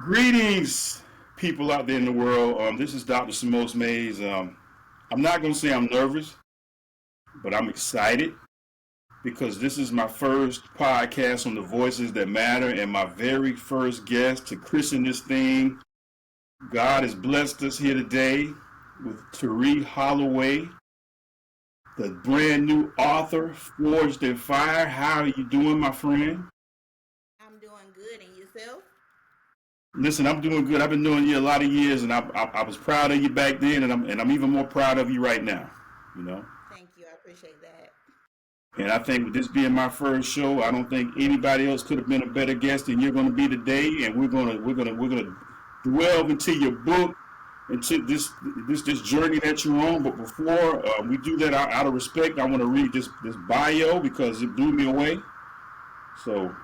Greetings, people out there in the world. This is Dr. Samose I'm not going to say I'm nervous, but I'm excited because this is my first podcast on the Voices That Matter and my very first guest to christen this thing. God has blessed us here today with Terre Holloway, the brand new author, Forged in Fire. How are you doing, my friend? I'm doing good, and yourself? Listen, I'm doing good. I've been knowing you a lot of years, and I was proud of you back then, and I'm even more proud of you right now. You know, Thank you. I appreciate that. and I think with this being my first show, I don't think anybody else could have been a better guest than you're going to be today. And we're gonna delve into your book, into this journey that you're on. But before we do that, out of respect, I want to read this bio because it blew me away. So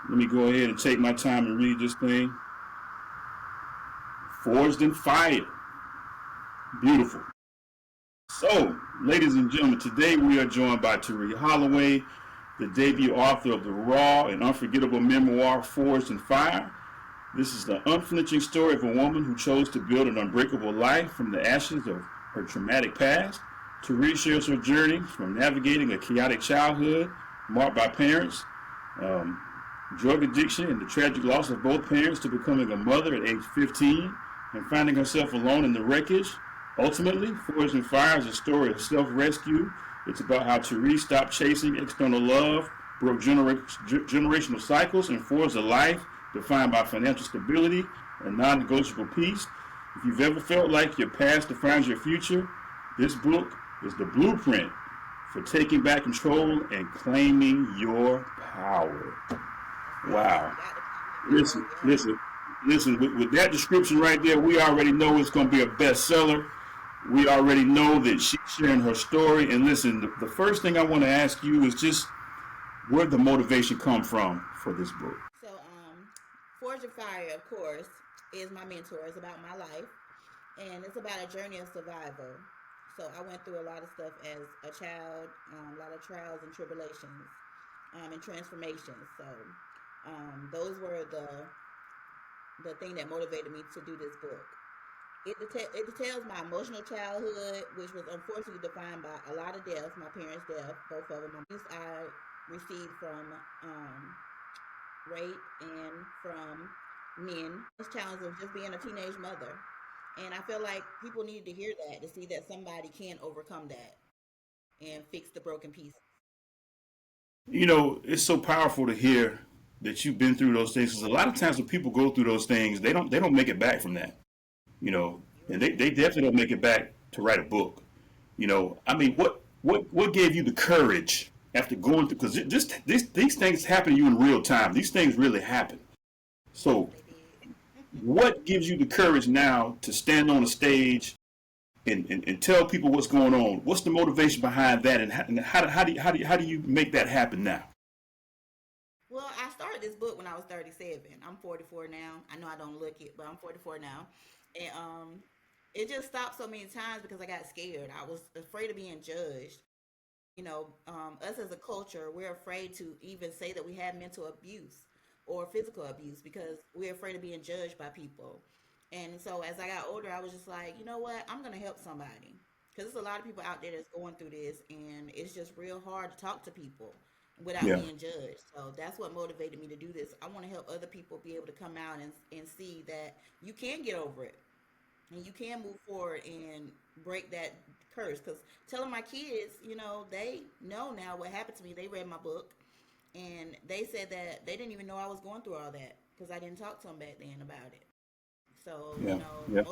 let me go ahead and take my time and read this thing. Forged in Fire. Beautiful. So, ladies and gentlemen, today we are joined by Terre Holloway, the debut author of the raw and unforgettable memoir Forged in Fire. This is the unflinching story of a woman who chose to build an unbreakable life from the ashes of her traumatic past. Terre shares her journey from navigating a chaotic childhood marked by parents, um, drug addiction, and the tragic loss of both parents to becoming a mother at age 15 and finding herself alone in the wreckage. Ultimately, Forged in Fire is a story of self-rescue. It's about how Terre stopped chasing external love, broke generational cycles, and forged a life defined by financial stability and non-negotiable peace. If you've ever felt like your past defines your future, this book is the blueprint for taking back control and claiming your power. That's it. Wow. You got to claim your Listen, power. Yep. listen, listen. With that description right there, we already know it's going to be a bestseller. We already know that she's sharing her story. And listen, the first thing I want to ask you is just where the motivation come from for this book. So, Forge of Fire, of course, is my mentor. It's about my life, and it's about a journey of survival. So, I went through a lot of stuff as a child, a lot of trials and tribulations, and transformations. So, those were the thing that motivated me to do this book. It details my emotional childhood, which was unfortunately defined by a lot of death. My parents' death, both of them. Abuse I received from rape and from men. This challenge of just being a teenage mother, and I feel like people need to hear that to see that somebody can overcome that and fix the broken pieces. You know, it's so powerful to hear that you've been through those things. Because a lot of times when people go through those things, they don't make it back from that. You know, You're and right. they definitely don't make it back to write a book. You know, I mean, what gave you the courage after going through? Because these things happen to you in real time. These things really happen. Yes, So, they did. what gives you the courage now to stand on a stage and tell people what's going on? What's the motivation behind that, and how do you make that happen now? Well, I started this book when I was 37. I'm 44 now. I know I don't look it, but I'm 44 now. And it just stopped so many times because I got scared. I was afraid of being judged. Us as a culture, we're afraid to even say that we have mental abuse or physical abuse because we're afraid of being judged by people. And so as I got older, I was just like, you know what? I'm going to help somebody. Because there's a lot of people out there that's going through this, and it's just real hard to talk to people without Yeah, being judged. So that's what motivated me to do this. I want to help other people be able to come out and see that you can get over it and you can move forward and break that curse. Because telling my kids, they know now what happened to me. They read my book and they said that they didn't even know I was going through all that because I didn't talk to them back then about it. So, yeah, yeah,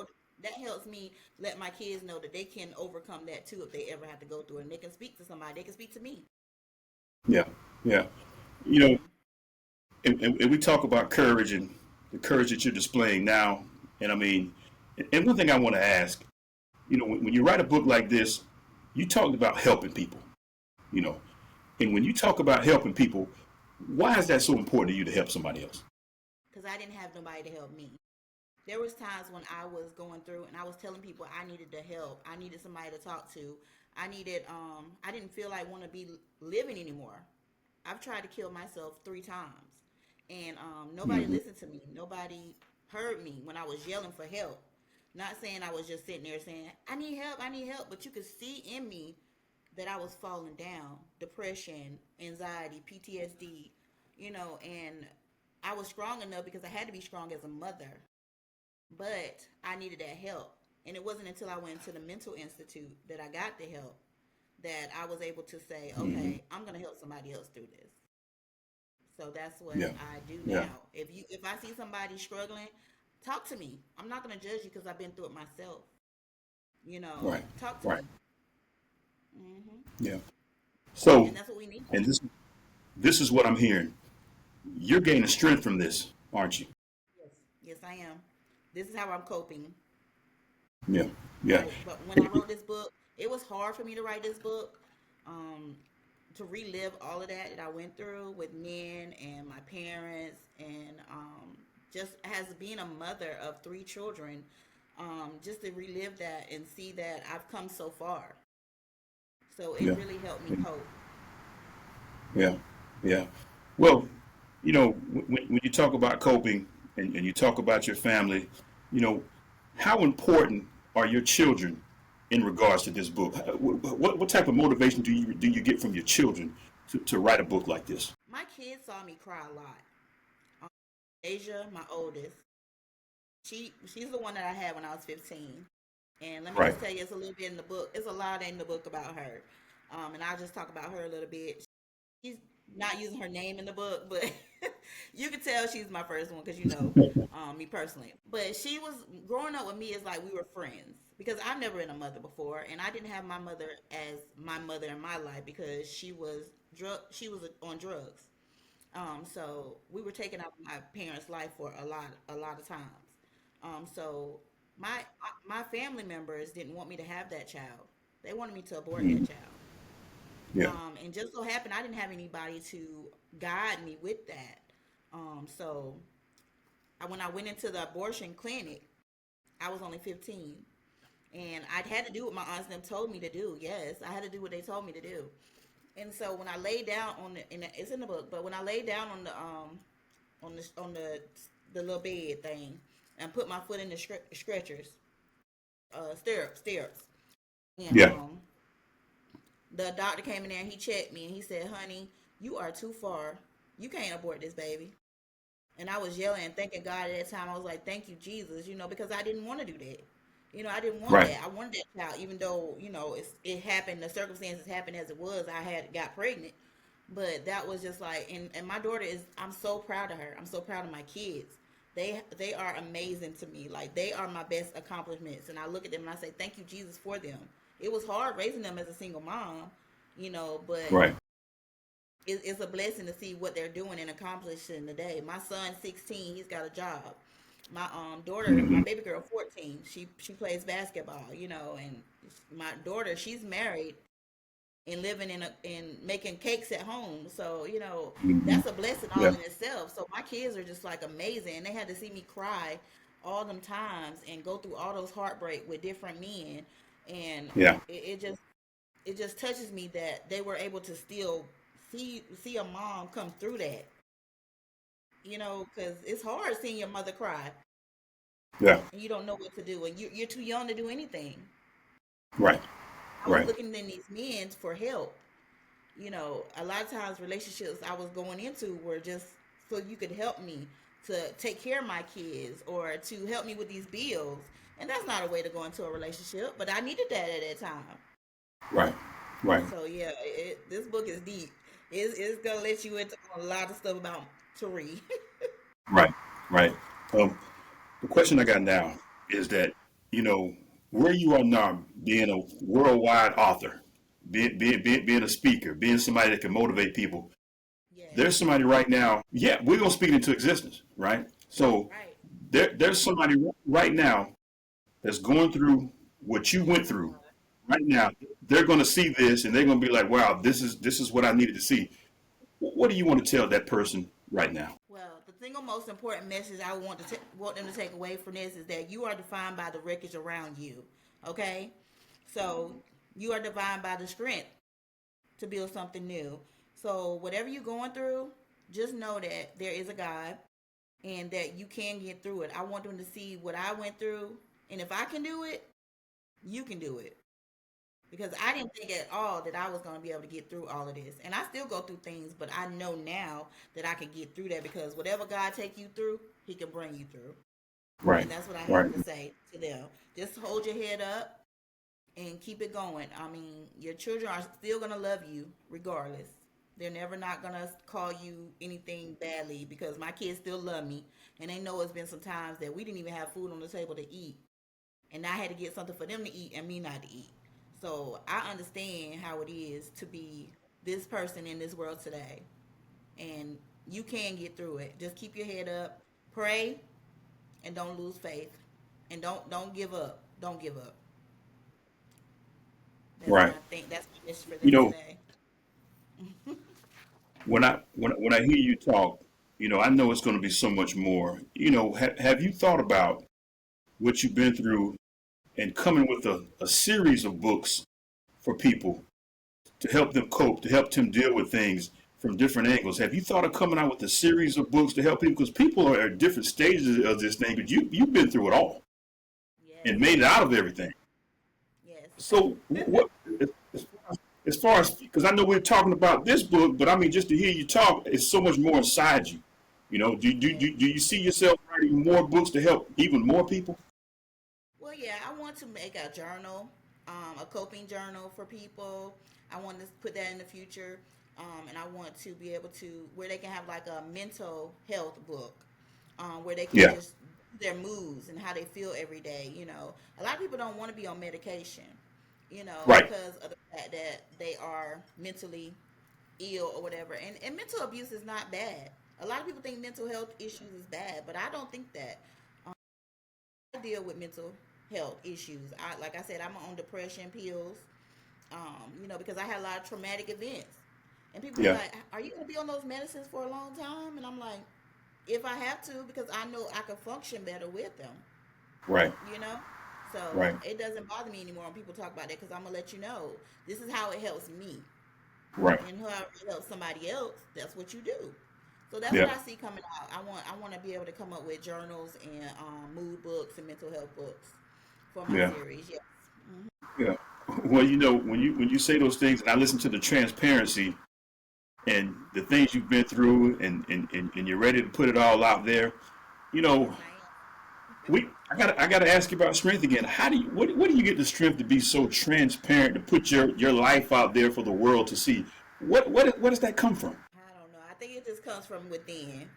that helps me let my kids know that they can overcome that too if they ever have to go through it. And they can speak to somebody, they can speak to me. yeah, yeah. You know, Hmm. and we talk about courage and the courage that you're displaying now. And I mean, and one thing I want to ask, you know, when you write a book like this, you talked about helping people, you know, and when you talk about helping people, why is that so important to you to help somebody else? Because I didn't have nobody to help me. There was times when I was going through and I was telling people I needed the help. I needed somebody to talk to. I didn't feel like want to be living anymore. I've tried to kill myself 3 times. And nobody Hmm. listened to me. Nobody heard me when I was yelling for help. Not saying I was just sitting there saying, I need help, I need help. But you could see in me that I was falling down, depression, anxiety, PTSD, and I was strong enough because I had to be strong as a mother, but I needed that help. And it wasn't until I went to the mental institute that I got the help that I was able to say, Hmm. okay, I'm going to help somebody else through this. So that's what Yeah. I do Yeah. now. If I see somebody struggling, talk to me. I'm not going to judge you because I've been through it myself. Right. Talk to Right. me. Hmm. Yeah. So, And that's what we need. and this is what I'm hearing. You're gaining strength from this, aren't you? Yes. Yes, I am. This is how I'm coping. Yeah. Yeah. But when I wrote this book, it was hard for me to write this book, um, to relive all of that I went through with men and my parents, and just as being a mother of three children, just to relive that and see that I've come so far. So it Yeah. really helped me cope. Yeah. Yeah. Well, when you talk about coping and you talk about your family, you know, how important are your children in regards to this book? What type of motivation do you get from your children to write a book like this? My kids saw me cry a lot. Um, Asia, my oldest, she's the one that I had when I was 15. And let me Right. just tell you, it's a little bit in the book. It's a lot in the book about her. And I'll just talk about her a little bit. She's not using her name in the book, but you can tell she's my first one because me personally. But she was growing up with me is like we were friends because I've never been a mother before, and I didn't have my mother as my mother in my life because she was on drugs. So we were taking out my parents' life for a lot of times. So my family members didn't want me to have that child. They wanted me to abort that Mhm. child. Yeah. And just so happened I didn't have anybody to guide me with that. So when I went into the abortion clinic, I was only 15, and I had to do what my aunts and them told me to do. Yes, I had to do what they told me to do. And so when I laid down it's in the book, but when I laid down on the little bed thing and put my foot in the stretchers, stirrups, and Yeah. the doctor came in there and he checked me and he said, "Honey, you are too far. You can't abort this baby." And I was yelling and thanking God at that time. I was like, "Thank you, Jesus," because I didn't want to do that. I didn't want Right. that. I wanted that child, even though it happened. The circumstances happened as it was. I had got pregnant, but that was just like, and my daughter is. I'm so proud of her. I'm so proud of my kids. They are amazing to me. Like they are my best accomplishments, and I look at them and I say, "Thank you, Jesus, for them." It was hard raising them as a single mom, but Right. it's a blessing to see what they're doing and accomplishing today. My son's 16; he's got a job. My daughter, my Hmm. baby girl, 14. She plays basketball, and my daughter, she's married and living in making cakes at home. So Hmm. that's a blessing all Yeah. in itself. So my kids are just like amazing. And they had to see me cry all them times and go through all those heartbreak with different men, and Yeah. it just touches me that they were able to still see a mom come through that. Because it's hard seeing your mother cry Yeah. and you don't know what to do, and you're too young to do anything. Right. I was Right. looking in these men for help. A lot of times relationships I was going into were just so you could help me to take care of my kids or to help me with these bills. And that's not a way to go into a relationship, but I needed that at that time. Right. Right. So yeah, this book is deep. It's gonna let you into a lot of stuff about Tari. Right. Right. Um, the question I got now is that, you know, where you are now, being a worldwide author, being a speaker, being somebody that can motivate people, Yes, there's somebody right now, yeah, we're going to speak it into existence, right? So right. there's somebody right now that's going through what you went through right now. They're going to see this and they're going to be like, wow, this is what I needed to see. What do you want to tell that person right now? Well, the single most important message I want them to take away from this is that you are defined by the wreckage around you. Okay, so you are defined by the strength to build something new. So whatever you're going through, just know that there is a God and that you can get through it. I want them to see what I went through, and if I can do it, you can do it. Because I didn't think at all that I was going to be able to get through all of this, and I still go through things, but I know now that I can get through that because whatever God take you through, He can bring you through, Right. and that's what I Right. have to say to them. Just hold your head up and keep it going. I mean, your children are still going to love you regardless. They're never not going to call you anything badly because my kids still love me. And they know it's been some times that we didn't even have food on the table to eat. And I had to get something for them to eat and me not to eat. So I understand how it is to be this person in this world today. And you can get through it. Just keep your head up, pray, and don't lose faith. And don't give up. Don't give up. That's Right. my thing. That's my mission for You them know, today. when I hear you talk, I know it's going to be so much more. Have you thought about what you've been through and coming with a series of books for people to help them cope, to help them deal with things from different angles? Have you thought of coming out with a series of books to help people? Because people are at different stages of this thing, but you've been through it all Yes. and made it out of everything. Yes. So what? As far as, because I know we're talking about this book, but I mean, just to hear you talk, it's so much more inside you. Yes. Do you see yourself writing more books to help even more people? Well, yeah, I want to make a journal, a coping journal for people. I want to put that in the future. And I want to be able to, where they can have like a mental health book, where they can Yeah. just their moods and how they feel every day. A lot of people don't want to be on medication, Right. because of the fact that they are mentally ill or whatever. And mental abuse is not bad. A lot of people think mental health issues is bad, but I don't think that. I deal with mental health issues. Like I said, I'm on depression pills. Because I had a lot of traumatic events, and people be Yeah. like, "Are you gonna be on those medicines for a long time?" And I'm like, "If I have to, because I know I can function better with them." Right. You know, so Right. it doesn't bother me anymore when people talk about that because I'm gonna let you know this is how it helps me, Right. and how it helps somebody else. That's what you do. So that's what Yeah. I see coming out. I want to be able to come up with journals and mood books and mental health books for my Yeah. series. Yes. Yeah. Well, when you say those things, and I listen to the transparency and the things you've been through, and you're ready to put it all out there. You Yes, know, I am. I gotta ask you about strength again. What do you get the strength to be so transparent to put your life out there for the world to see? What does that come from? I don't know. I think it just comes from within.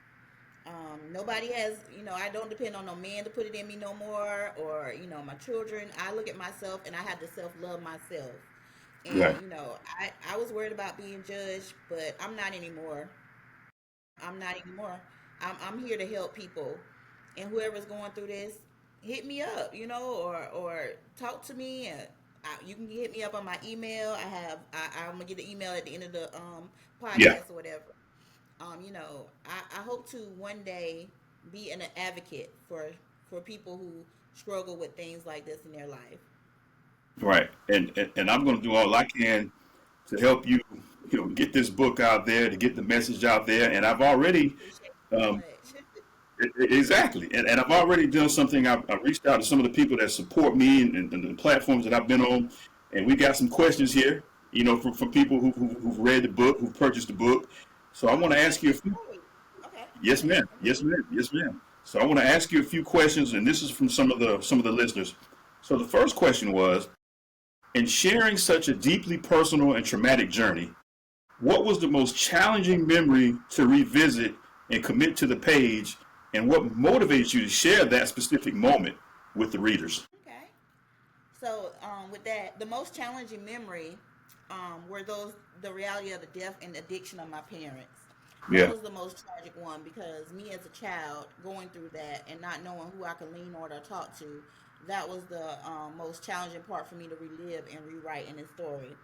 Nobody has, I don't depend on no man to put it in me no more, or my children. I look at myself and I have to self love myself. And Right. I was worried about being judged, but I'm not anymore. I'm not anymore. I'm here to help people, and whoever's going through this, hit me up, or talk to me. And you can hit me up on my email. I'm gonna get the email at the end of the Yeah. podcast or whatever. I hope to one day be an advocate for people who struggle with things like this in their life. Right. And I'm going to do all I can to help you, get this book out there, to get the message out there. And I've already Appreciate it so um, much. exactly. And I've already done something. I've reached out to some of the people that support me and the platforms that I've been on. And we got some questions here, from people who've read the book, who've purchased the book. So I Oh, want to ask you a questions. few. Great. Okay, go Yes, ahead. ma'am. I'm Yes, ready. ma'am. Yes, ma'am. So I want to ask you a few questions, and this is from some of the listeners. So the first question was, in sharing such a deeply personal and traumatic journey, what was the most challenging memory to revisit and commit to the page, and what motivates you to share that specific moment with the readers? Okay. So, with that, the most challenging memory were the reality of the death and addiction of my parents. That Yeah. was the most tragic one because me as a child going through that and not knowing who I could lean on or talk to, that was the most challenging part for me to relive and rewrite in this story.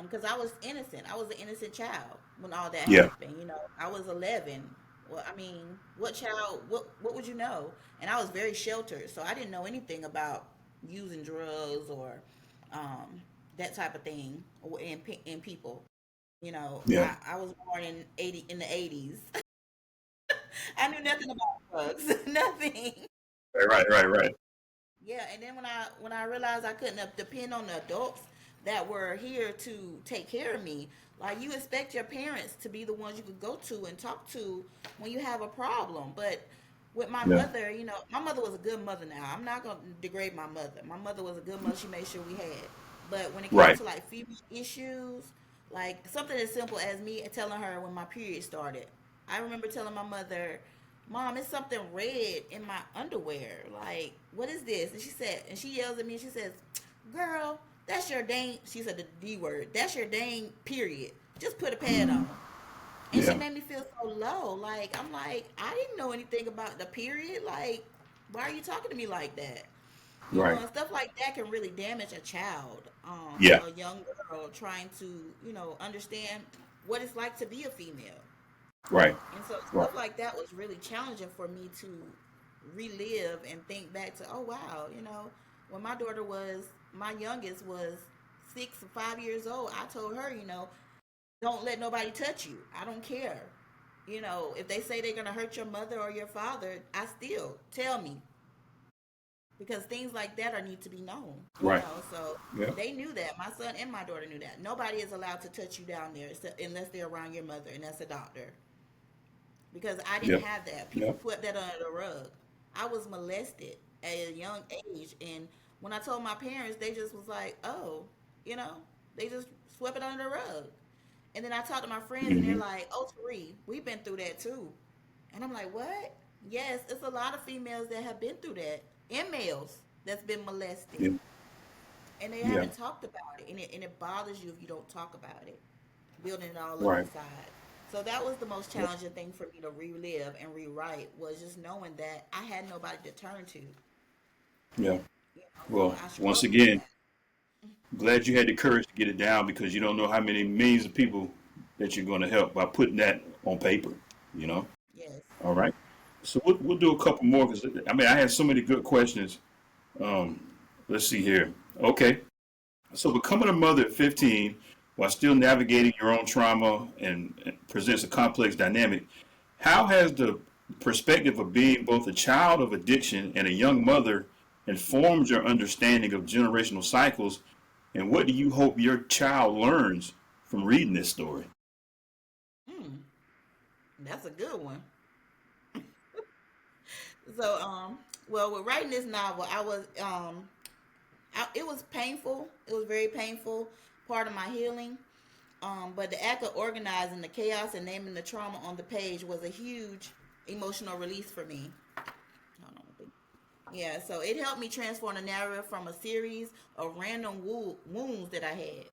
Because I was innocent. I was an innocent child when all that Yeah. happened. I was 11. Well, I mean, what child? What would you know? And I was very sheltered, so I didn't know anything about using drugs or um, that type of thing in people. Yeah. I was born in the 80s. I knew nothing about drugs, nothing. Right. Yeah, and then when I realized I couldn't depend on the adults that were here to take care of me, like you expect your parents to be the ones you could go to and talk to when you have a problem. But with my Yeah. mother, my mother was a good mother. Now I'm not gonna degrade my mother. My mother was a good mother. She made sure we had. But when it came Right. to like female issues, like something as simple as me telling her when my period started, I remember telling my mother, Mom, it's something red in my underwear. Like, what is this? And she yells at me and she says, Girl, that's your dang, she said the D word, that's your dang period. Just put a pad Hmm. on. And she Yeah. made me feel so low. Like, I'm like, I didn't know anything about the period. Like, why are you talking to me like that? Right. And stuff like that can really damage a child, Yeah. a young girl trying to, understand what it's like to be a female. Right. And so Right. stuff like that was really challenging for me to relive and think back to, oh wow, when my youngest was 6 or 5 years old, I told her, don't let nobody touch you. I don't care. If they say they're gonna hurt your mother or your father, I still tell me because things like that are need to be known. Right. So Yeah. they knew that. My son and my daughter knew that. Nobody is allowed to touch you down there unless they're around your mother, and that's a doctor. Because I didn't Yeah. have that. Yeah. People put that under the rug. I was molested at a young age, and when I told my parents, they just was like, "Oh, you know," they just swept it under the rug. And then I talked to my friends, and they're Hmm. like, "Oh, Tari, we've been through that too." And I'm like, "What?" Yes, it's a lot of females that have been through that, and males that's been molested, Yeah. and they Yeah. haven't talked about it, and it bothers you if you don't talk about it, building it all up Right. inside. So that was the most Yeah. challenging thing for me to relive and rewrite was just knowing that I had nobody to turn to. Yeah. So Well, I once struggled with again, that. glad you had the courage to get it down because you don't know how many millions of people that you're going to help by putting that on paper. You know. Yes. All right. So we'll do a couple more because I mean I had so many good questions. Um, let's see here. Okay. So becoming a mother at 15 while still navigating your own trauma and presents a complex dynamic. How has the perspective of being both a child of addiction and a young mother informed your understanding of generational cycles? And what do you hope your child learns from reading this story? Hmm. That's a good one. So well, with writing this novel, it was painful. It was very painful. Part of my healing. But the act of organizing the chaos and naming the trauma on the page was a huge emotional release for me. Hold on. Yeah, so it helped me transform the narrative from a series of random wounds that I had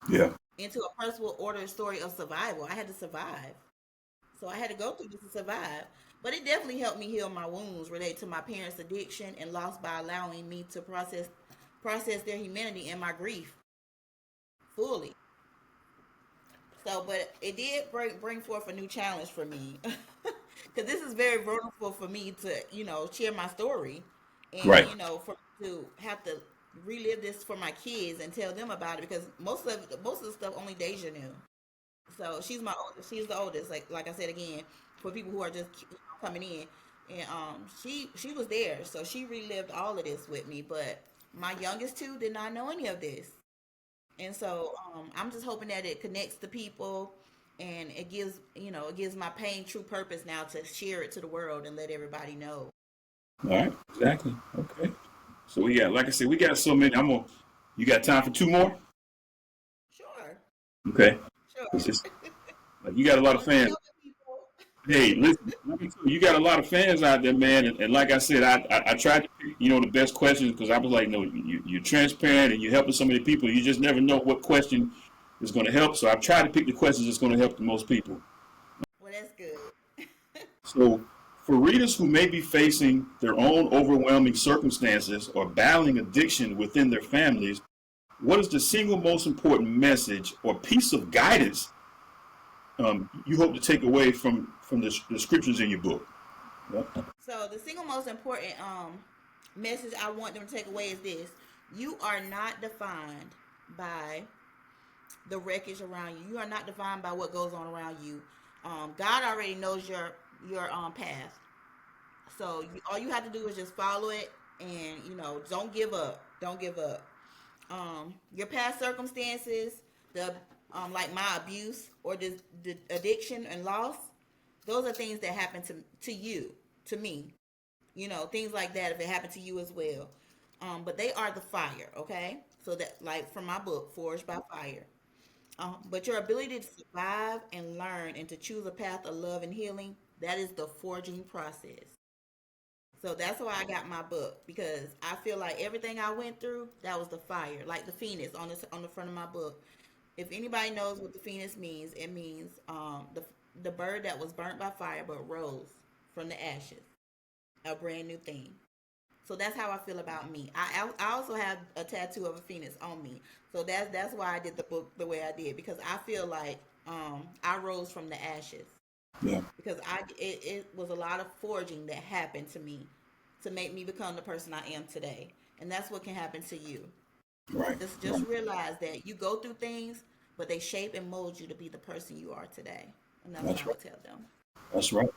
Yeah. into a personal ordered story of survival. I had to survive. So I had to go through this to survive. But it definitely helped me heal my wounds related to my parents' addiction and loss by allowing me to process their humanity and my grief fully. So, but it did bring forth a new challenge for me, because this is very vulnerable for me to, share my story, and Right. for me to have to relive this for my kids and tell them about it, because most of the stuff only Deja knew. So she's the oldest, like I said again, for people who are just coming in, and she was there, so she relived all of this with me, but my youngest two did not know any of this. And so I'm just hoping that it connects to people and it gives my pain true purpose now to share it to the world and let everybody know. All right. Exactly. Okay. So we got, like I said, we got so many. I'm gonna. You got time for two more? Sure, Okay. It's sure. just like you got a lot of Don't fans. tell the people. Hey, listen, let me tell you, you got a lot of fans out there, man. And like I said, I tried to pick, the best questions because I was like, no, you're transparent and you're helping so many people. You just never know what question is going to help. So I've tried to pick the questions that's going to help the most people. Well, that's good. So for readers who may be facing their own overwhelming circumstances or battling addiction within their families, what is the single most important message or piece of guidance you hope to take away from the scriptures in your book? Yep. So the single most important message I want them to take away is this: you are not defined by the wreckage around you. You are not defined by what goes on around you. God already knows your path. So all you have to do is just follow it, and don't give up. Don't give up. Your past circumstances, the like my abuse or the addiction and loss, those are things that happen to you, to me. Things like that if it happened to you as well. But they are the fire, okay? So that, like from my book, Forged by Fire. But your ability to survive and learn and to choose a path of love and healing, that is the forging process. So that's why I got my book, because I feel like everything I went through, that was the fire, like the phoenix on the front of my book. If anybody knows what the phoenix means, it means the bird that was burnt by fire but rose from the ashes, a brand new thing. So that's how I feel about me. I also have a tattoo of a phoenix on me. So that's why I did the book the way I did, because I feel like I rose from the ashes, Yeah. because it was a lot of forging that happened to me to make me become the person I am today. And that's what can happen to you. Right. Just Right. realize that you go through things, but they shape and mold you to be the person you are today. And that's what That's I right. would tell them. That's right.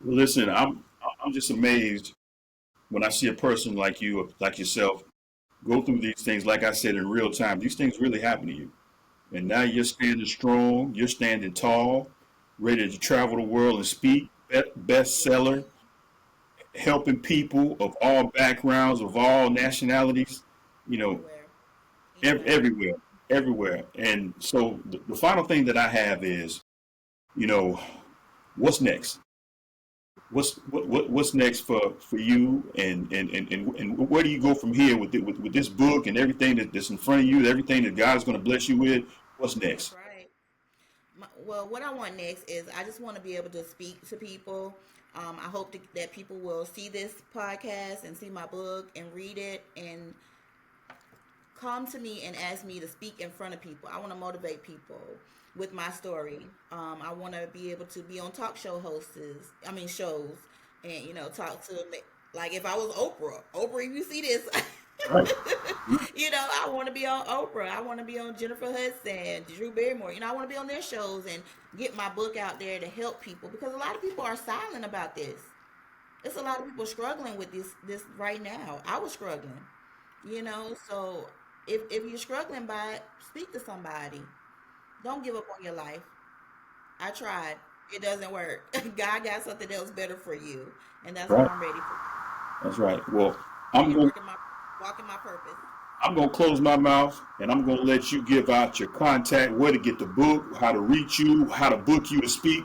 Listen, I'm just amazed when I see a person like you, like yourself, go through these things. Like I said, in real time, these things really happen to you, and now you're standing strong. You're standing tall, ready to travel the world and speak. Bestseller, Yes. helping people of all backgrounds, of all nationalities. You know, Everywhere. Anywhere. everywhere, everywhere. And so the final thing that I have is, you know, what's next? What's next for you, and where do you go from here with this book and everything that's in front of you, everything that God is going to bless you with? What's That's next? right. Well, what I want next is I just want to be able to speak to people. I hope that people will see this podcast and see my book and read it and come to me and ask me to speak in front of people. I want to motivate people with my story. I want to be able to be on talk show hosts, I mean shows, and talk to, like if I was Oprah. Oprah, if you see this, Right. I want to be on Oprah. I want to be on Jennifer Hudson, Drew Barrymore. I want to be on their shows and get my book out there to help people, because a lot of people are silent about this. It's a lot of people struggling with this right now. I was struggling, so if you're struggling by it, speak to somebody. Don't give up on your life. I tried. It doesn't work. God got something else better for you, and that's what Right. I'm ready for. That's right. Well, I'm Ready to going. walk in my purpose. I'm going to close my mouth and I'm going to let you give out your contact, where to get the book, how to reach you, how to book you to speak.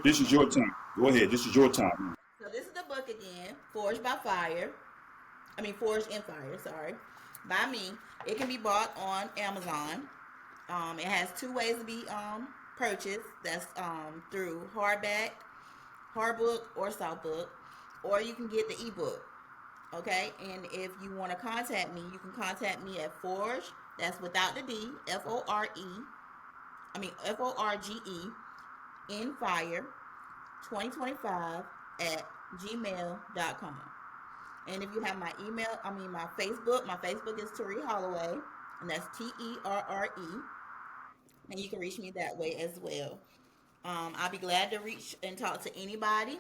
This is your time. Go ahead. This is your time. So this is the book again, Forged by Fire. I mean, Forged in Fire. Sorry, by me. It can be bought on Amazon. It has two ways to be purchased. That's through hardbook, or softbook, or you can get the ebook. Okay, and if you want to contact me, you can contact me at Forge. That's without the D. FORE. I mean FORGE in Fire 2025 at gmail.com. And if you have my email, I mean my Facebook is Terre Holloway, and that's TERRE, and you can reach me that way as well. I'll be glad to reach and talk to anybody.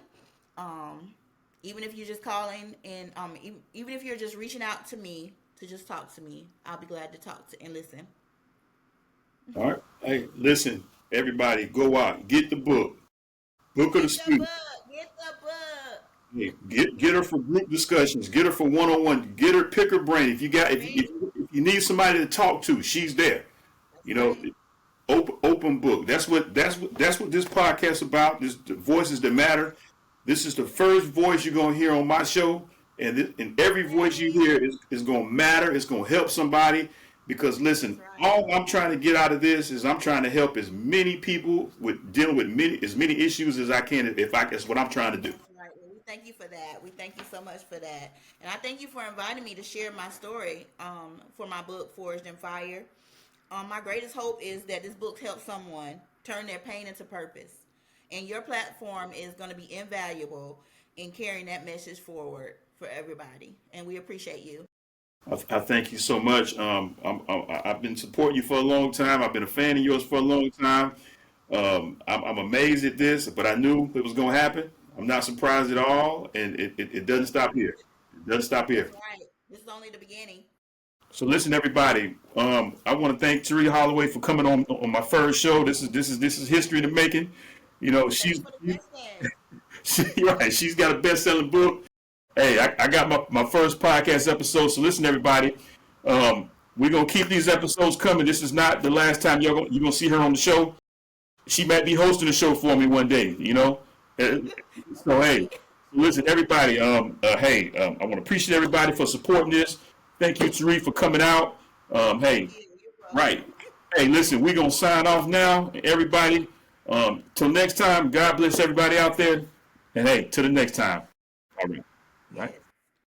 Um, Even if you're just calling, and even if you're just reaching out to me to just talk to me, I'll be glad to talk to and listen. All right. Hey, listen, everybody, go out, get the book, book her to Get the speak. book. Get the book. Hey, get her for group discussions. Get her for one on one. Get her, pick her brain. If you got Ready? if you need somebody to talk to, she's there. That's You know, right. open book. That's what this podcast about. This the voices that matter. This is the first voice you're gonna hear on my show, and every voice you Yay. hear is gonna matter. It's gonna help somebody. Because That's listen, right. all I'm trying to get out of this is I'm trying to help as many people with dealing with as many issues as I can. If I That's what I'm trying to do. That's right. Well, we thank you for that. We thank you so much for that. And I thank you for inviting me to share my story for my book, Forged in Fire. My greatest hope is that this book helps someone turn their pain into purpose. And your platform is going to be invaluable in carrying that message forward for everybody. And we appreciate you. I thank you so much. I've been supporting you for a long time. I've been a fan of yours for a long time. I'm amazed at this, but I knew it was going to happen. I'm not surprised at all, and it doesn't stop here. It doesn't stop That's here. right. This is only the beginning. So listen, everybody. I want to thank Terre Holloway for coming on my first show. This is history in the making. You know, Thank you for the question. right. She's got a best-selling book. Hey, I got my first podcast episode. So listen, everybody. We're gonna keep these episodes coming. This is not the last time you're gonna see her on the show. She might be hosting the show for me one day. You know. So hey, listen, everybody. I want to appreciate everybody for supporting this. Thank you, Tariq, for coming out. Thank Hey, you. You're right. welcome. Hey, listen, we're gonna sign off now, everybody. Till next time. God bless everybody out there, and hey, till the next time. All right. Right. Yes.